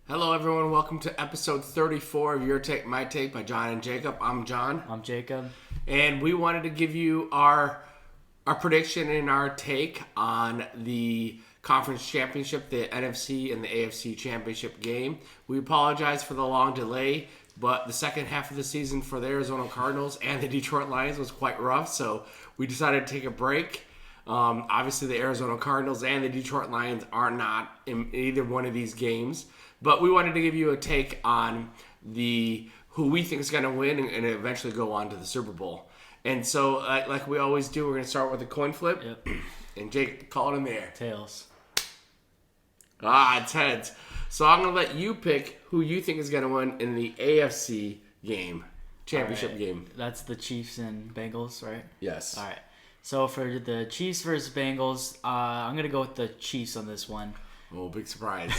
Hello, everyone. Welcome to episode 34 of Your Take, My Take by John and Jacob. I'm John. I'm Jacob. And we wanted to give you our prediction and our take on the conference championship, the NFC and the AFC championship game. We apologize for the long delay, but the second half of the season for the Arizona Cardinals and the Detroit Lions was quite rough, so we decided to take a break. Obviously, the Arizona Cardinals and the Detroit Lions are not in either one of these games. But we wanted to give you a take on who we think is going to win and eventually go on to the Super Bowl. And so, like we always do, we're going to start with a coin flip. Yep. And Jake, call it in there. Tails. It's heads. So I'm going to let you pick who you think is going to win in the AFC game, championship game. That's the Chiefs and Bengals, right? Yes. All right. So for the Chiefs versus Bengals, I'm going to go with the Chiefs on this one. Oh, big surprise.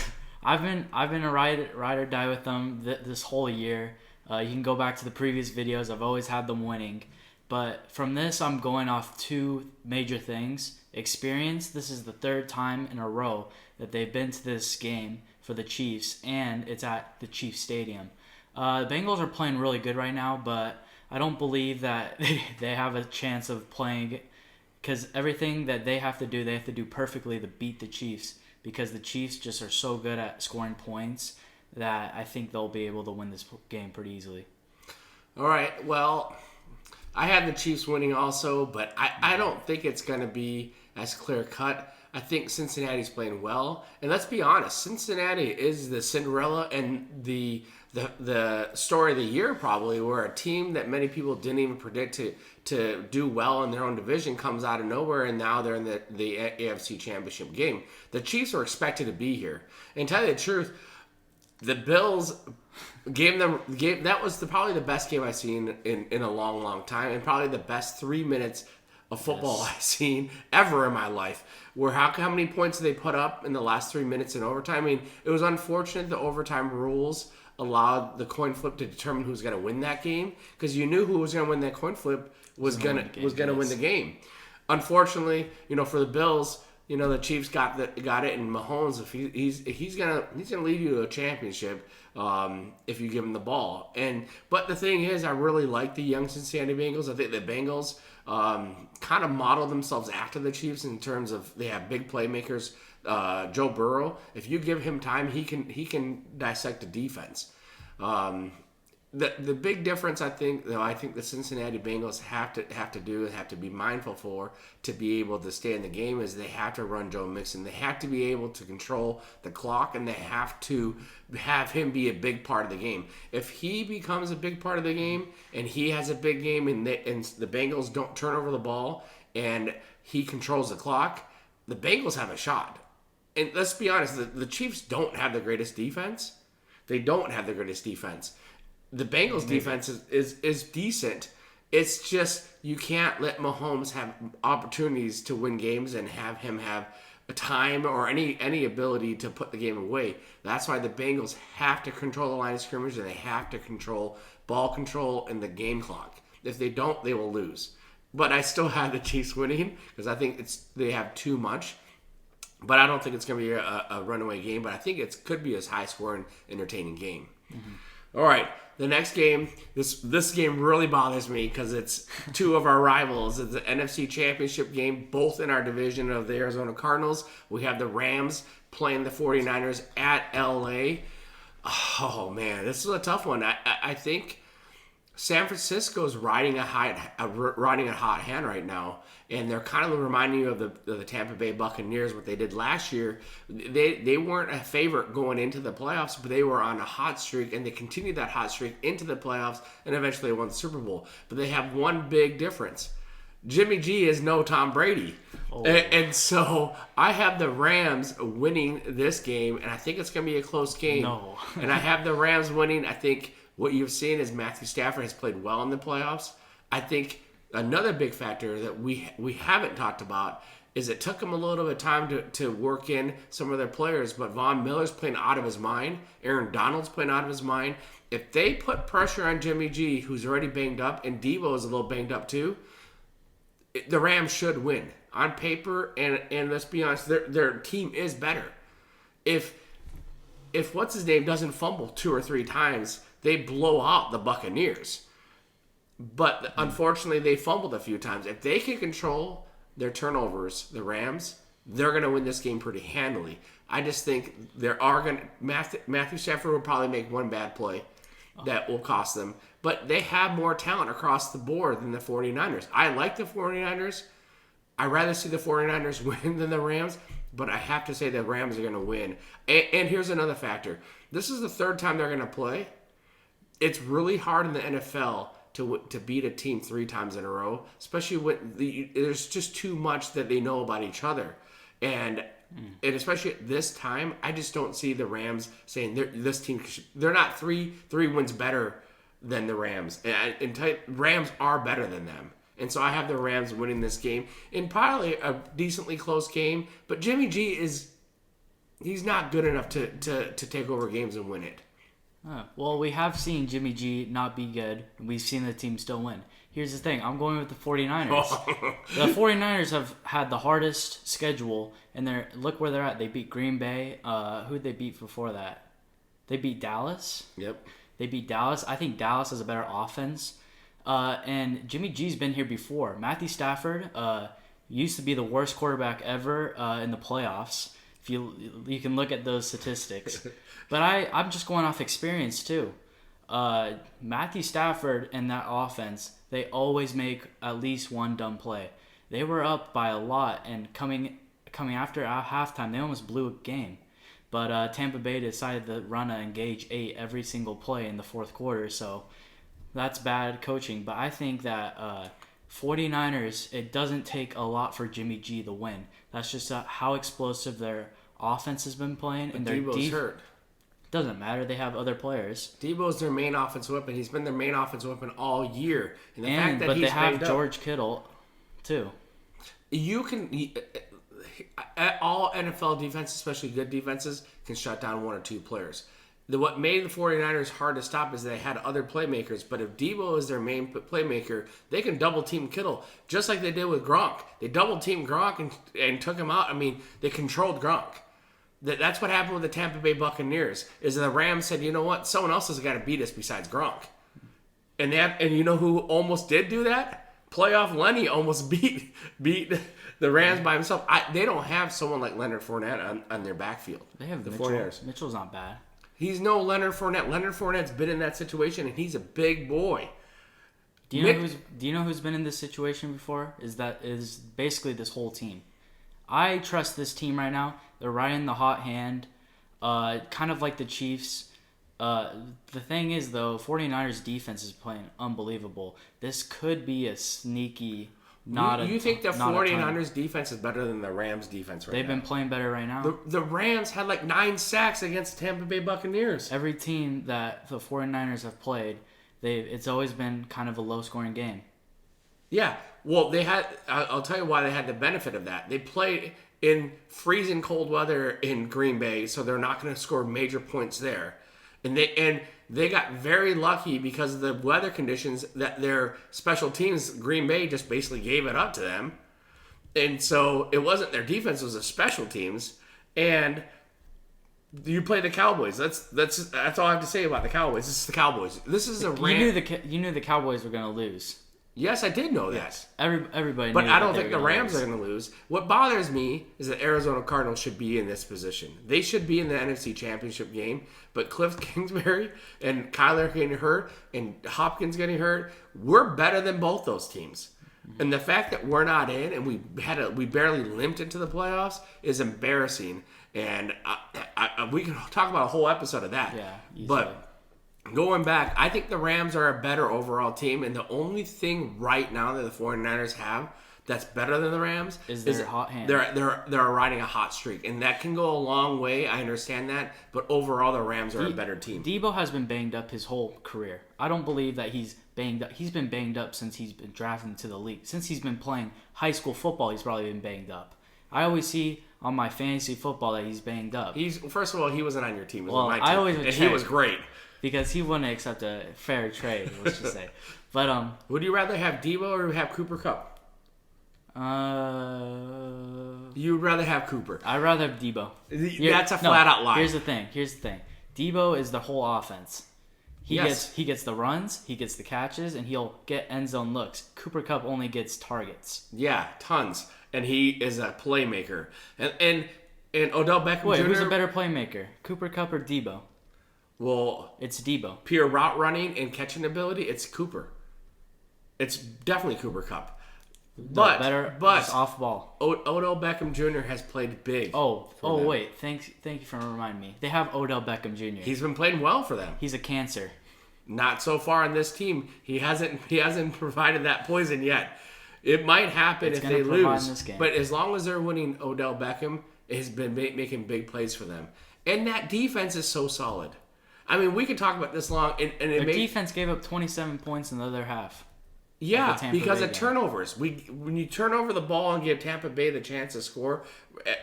I've been a ride or die with them this whole year. You can go back to the previous videos. I've always had them winning. But from this, I'm going off two major things. Experience. This is the third time in a row that they've been to this game for the Chiefs, and it's at the Chiefs Stadium. The Bengals are playing really good right now, but I don't believe that they have a chance of playing, because everything that they have to do perfectly to beat the Chiefs. Because the Chiefs just are so good at scoring points that I think they'll be able to win this game pretty easily. All right, well, I had the Chiefs winning also, but I don't think it's going to be as clear-cut. I think Cincinnati's playing well. And let's be honest, Cincinnati is the Cinderella and the story of the year probably, where a team that many people didn't even predict to do well in their own division comes out of nowhere, and now they're in the AFC Championship game. The Chiefs were expected to be here. And to tell you the truth, the Bills that was probably the best game I've seen in a long, long time, and probably the best 3 minutes of football I've seen ever in my life. Where how many points did they put up in the last 3 minutes in overtime? I mean, it was unfortunate the overtime rules allowed the coin flip to determine who's going to win that game, because you knew who was going to win that coin flip was going to win the game. Unfortunately, for the Bills, the Chiefs got it, and Mahomes, if he's gonna lead you to a championship if you give him the ball. But the thing is, I really like the young Cincinnati Bengals. I think the Bengals kind of model themselves after the Chiefs in terms of they have big playmakers. Joe Burrow, if you give him time, he can dissect a defense. The big difference, I think the Cincinnati Bengals have to be mindful for to be able to stay in the game is they have to run Joe Mixon. They have to be able to control the clock, and they have to have him be a big part of the game. If he becomes a big part of the game and he has a big game and the Bengals don't turn over the ball and he controls the clock, the Bengals have a shot. And let's be honest, the Chiefs don't have the greatest defense. They don't have the greatest defense. The Bengals' defense is decent. It's just you can't let Mahomes have opportunities to win games and have him have a time or any ability to put the game away. That's why the Bengals have to control the line of scrimmage, and they have to control ball control and the game clock. If they don't, they will lose. But I still have the Chiefs winning because I think they have too much. But I don't think it's going to be a runaway game. But I think it could be a high-scoring, entertaining game. Mm-hmm. All right, the next game. This game really bothers me because it's two of our rivals. It's the NFC Championship game, both in our division of the Arizona Cardinals. We have the Rams playing the 49ers at L.A. Oh, man, this is a tough one. I think San Francisco's riding a hot hand right now, and they're kind of reminding you of the Tampa Bay Buccaneers, what they did last year. They weren't a favorite going into the playoffs, but they were on a hot streak, and they continued that hot streak into the playoffs, and eventually won the Super Bowl. But they have one big difference. Jimmy G is no Tom Brady. Oh. And so I have the Rams winning this game, and I think it's going to be a close game. No. And I have the Rams winning. I think what you've seen is Matthew Stafford has played well in the playoffs. I think another big factor that we haven't talked about is it took him a little bit of time to work in some of their players, but Von Miller's playing out of his mind. Aaron Donald's playing out of his mind. If they put pressure on Jimmy G, who's already banged up, and Deebo is a little banged up too, the Rams should win on paper. And let's be honest, their team is better. If if what's his name doesn't fumble 2 or 3 times, they blow out the Buccaneers. But unfortunately, they fumbled a few times. If they can control their turnovers, the Rams, they're going to win this game pretty handily. I just think Matthew Stafford will probably make one bad play that will cost them. But they have more talent across the board than the 49ers. I like the 49ers. I'd rather see the 49ers win than the Rams, but I have to say the Rams are going to win. And here's another factor. This is the 3rd time they're going to play. It's really hard in the NFL to beat a team 3 times in a row, especially when there's just too much that they know about each other. And especially at this time, I just don't see the Rams saying they're not 3 wins better than the Rams. And Rams are better than them. And so I have the Rams winning this game in probably a decently close game. But Jimmy G he's not good enough to take over games and win it. Well, we have seen Jimmy G not be good, and we've seen the team still win. Here's the thing. I'm going with the 49ers. The 49ers have had the hardest schedule, and look where they're at. They beat Green Bay. Who'd they beat before that? They beat Dallas. Yep. They beat Dallas. I think Dallas has a better offense. And Jimmy G's been here before. Matthew Stafford used to be the worst quarterback ever in the playoffs. If you can look at those statistics. But I'm just going off experience too. Matthew Stafford and that offense, they always make at least one dumb play. They were up by a lot, and coming after halftime, they almost blew a game. But Tampa Bay decided to run an engage 8 every single play in the 4th quarter, so that's bad coaching. But I think that 49ers, it doesn't take a lot for Jimmy G to win. That's just how explosive their offense has been playing. And their Debo's hurt. Doesn't matter. They have other players. Debo's their main offensive weapon. He's been their main offensive weapon all year. And the fact that but he's they have banged George Kittle, too. You can... all NFL defenses, especially good defenses, can shut down 1 or 2 players. What made the 49ers hard to stop is they had other playmakers. But if Debo is their main playmaker, they can double-team Kittle, just like they did with Gronk. They double-teamed Gronk and took him out. I mean, they controlled Gronk. That's what happened with the Tampa Bay Buccaneers, is the Rams said, you know what, someone else has got to beat us besides Gronk. And you know who almost did do that? Playoff Lenny almost beat the Rams by himself. They don't have someone like Leonard Fournette on their backfield. They have the Mitchell. 49ers. Mitchell's not bad. He's no Leonard Fournette. Leonard Fournette's been in that situation, and he's a big boy. Do you know who's been in this situation before? Is basically this whole team. I trust this team right now. They're riding the hot hand, kind of like the Chiefs. The thing is, though, 49ers defense is playing unbelievable. This could be a sneaky... You think the 49ers defense is better than the Rams defense right now? They've been playing better right now. The Rams had like 9 sacks against the Tampa Bay Buccaneers. Every team that the 49ers have played, it's always been kind of a low-scoring game. Yeah. Well, I'll tell you why they had the benefit of that. They played in freezing cold weather in Green Bay, so they're not going to score major points there. And they got very lucky because of the weather conditions that their special teams, Green Bay, just basically gave it up to them. And so it wasn't their defense, it was the special teams. And you play the Cowboys. That's all I have to say about the Cowboys. This is the Cowboys. This is a You knew the Cowboys were going to lose. Yes, I did know that. Yes. Everybody But knew I don't think the Rams are going to lose. What bothers me is that Arizona Cardinals should be in this position. They should be in the NFC Championship game. But Cliff Kingsbury and Kyler getting hurt and Hopkins getting hurt, we're better than both those teams. Mm-hmm. And the fact that we're not in and we barely limped into the playoffs is embarrassing. And we can talk about a whole episode of that. Yeah, easily. But going back, I think the Rams are a better overall team, and the only thing right now that the 49ers have that's better than the Rams is their hot hand. They're riding a hot streak, and that can go a long way. I understand that, but overall, the Rams are a better team. Debo has been banged up his whole career. I don't believe that he's banged up. He's been banged up since he's been drafted into the league. Since he's been playing high school football, he's probably been banged up. I always see on my fantasy football that he's banged up. First of all, he wasn't on your team. It was well, on my team, I always and he was great. Because he wouldn't accept a fair trade, let's just say. But would you rather have Debo or have Cooper Kupp? You'd rather have Cooper. I'd rather have Debo. That's a flat out lie. Here's the thing. Debo is the whole offense. Yes. He gets the runs, he gets the catches, and he'll get end zone looks. Cooper Kupp only gets targets. Yeah, tons. And he is a playmaker. And Odell Beckham Wait, Jr. who's a better playmaker? Cooper Kupp or Debo? Well, It's Debo. pure route running and catching ability, it's Cooper. It's definitely Cooper Kupp. But Better but just off ball. Odell Beckham Jr. has played big. Oh, them. wait. Thank you for reminding me. They have Odell Beckham Jr. He's been playing well for them. He's a cancer. Not so far on this team. He hasn't provided that poison yet. It might happen if they lose. In this game. But as long as they're winning, Odell Beckham has been making big plays for them. And that defense is so solid. I mean, we could talk about this long. Their defense gave up 27 points in the other half. Yeah, Tampa because Bay of game. turnovers. When you turn over the ball and give Tampa Bay the chance to score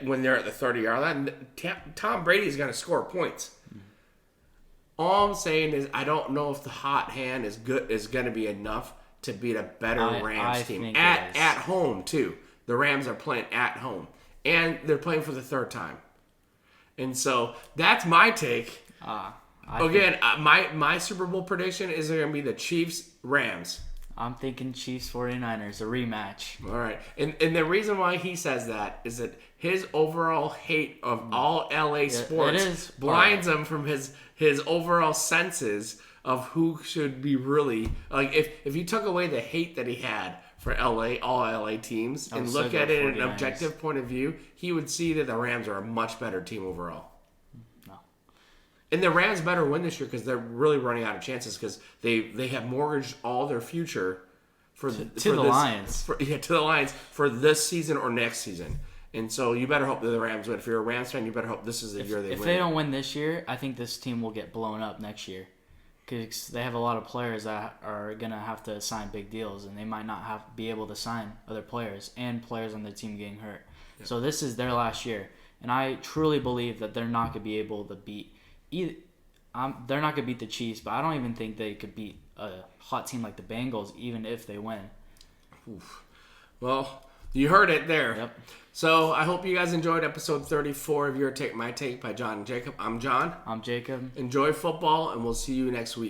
when they're at the 30-yard line, Tom Brady's going to score points. All I'm saying is I don't know if the hot hand is going to be enough to beat a better Rams team at home too. The Rams are playing at home, and they're playing for the third time. And so that's my take. My Super Bowl prediction is going to be the Chiefs-Rams. I'm thinking Chiefs 49ers, a rematch. All right. And the reason why he says that is that his overall hate of all LA sports blinds him from his overall senses of who should be really like if you took away the hate that he had for all LA teams and look at it in an objective point of view, he would see that the Rams are a much better team overall. And the Rams better win this year because they're really running out of chances because they have mortgaged all their future to the Lions. To the Lions for this season or next season. And so you better hope that the Rams win. If you're a Rams fan, you better hope this is the year they win. If they don't win this year, I think this team will get blown up next year because they have a lot of players that are going to have to sign big deals, and they might not be able to sign other players and players on their team getting hurt. Yeah. So this is their last year, and I truly believe that they're not going to be able to beat they're not going to beat the Chiefs, but I don't even think they could beat a hot team like the Bengals, even if they win. Oof. Well, you heard it there. Yep. So I hope you guys enjoyed episode 34 of Your Take, My Take by John and Jacob. I'm John. I'm Jacob. Enjoy football, and we'll see you next week.